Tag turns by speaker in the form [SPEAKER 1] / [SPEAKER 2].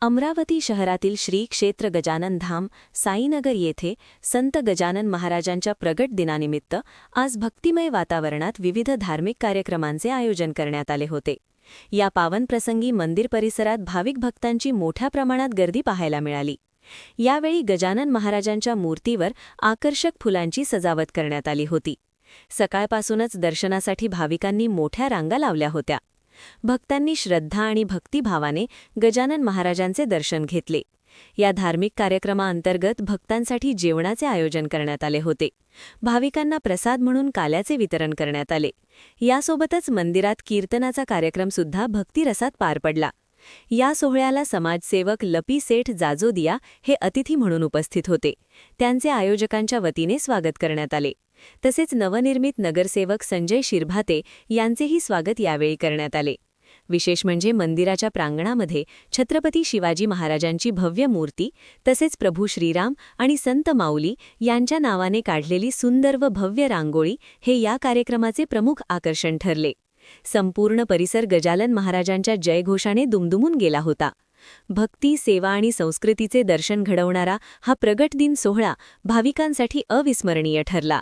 [SPEAKER 1] अमरावती शहरातील श्री क्षेत्र गजानन धाम साईनगर येथे संत गजानन महाराजांच्या प्रगट दिनानिमित्त आज भक्तिमय वातावरणात विविध धार्मिक कार्यक्रमांचे आयोजन करण्यात आले होते. या पावन प्रसंगी मंदिर परिसरात भाविक भक्तांची मोठ्या प्रमाणात गर्दी पाहायला मिळाली. यावेळी गजानन महाराजांच्या मूर्तीवर आकर्षक फुलांची सजावट करण्यात आली होती. सकाळपासूनच दर्शनासाठी भाविकांनी मोठ्या रांगा लावल्या होत्या. भक्तांनी श्रद्धा आणि भक्तिभावाने गजानन महाराजांचे दर्शन घेतले. या धार्मिक कार्यक्रमाअंतर्गत भक्तांसाठी जेवणाचे आयोजन करण्यात आले होते. भाविकांना प्रसाद म्हणून काल्याचे वितरण करण्यात आले. यासोबतच मंदिरात कीर्तनाचा कार्यक्रम सुद्धा भक्तिरसात पार पडला. या सोहळ्याला समाजसेवक लपी सेठ जाजोदिया हे अतिथी म्हणून उपस्थित होते. त्यांचे आयोजकांच्या वतीने स्वागत करण्यात आले. तसेच नवनिर्मित नगरसेवक संजय शिरभाते यांचेही स्वागत यावेळी करण्यात आले. विशेष म्हणजे मंदिराच्या प्रांगणामध्ये छत्रपती शिवाजी महाराजांची भव्य मूर्ती तसेच प्रभू श्रीराम आणि संत माऊली यांच्या नावाने काढलेली सुंदर व भव्य रांगोळी हे या कार्यक्रमाचे प्रमुख आकर्षण ठरले. संपूर्ण परिसर गजानन महाराजांच्या जयघोषाने दुमदुमून गेला होता. भक्ती, सेवा आणि संस्कृतीचे दर्शन घडवणारा हा प्रगट दिन सोहळा भाविकांसाठी अविस्मरणीय ठरला.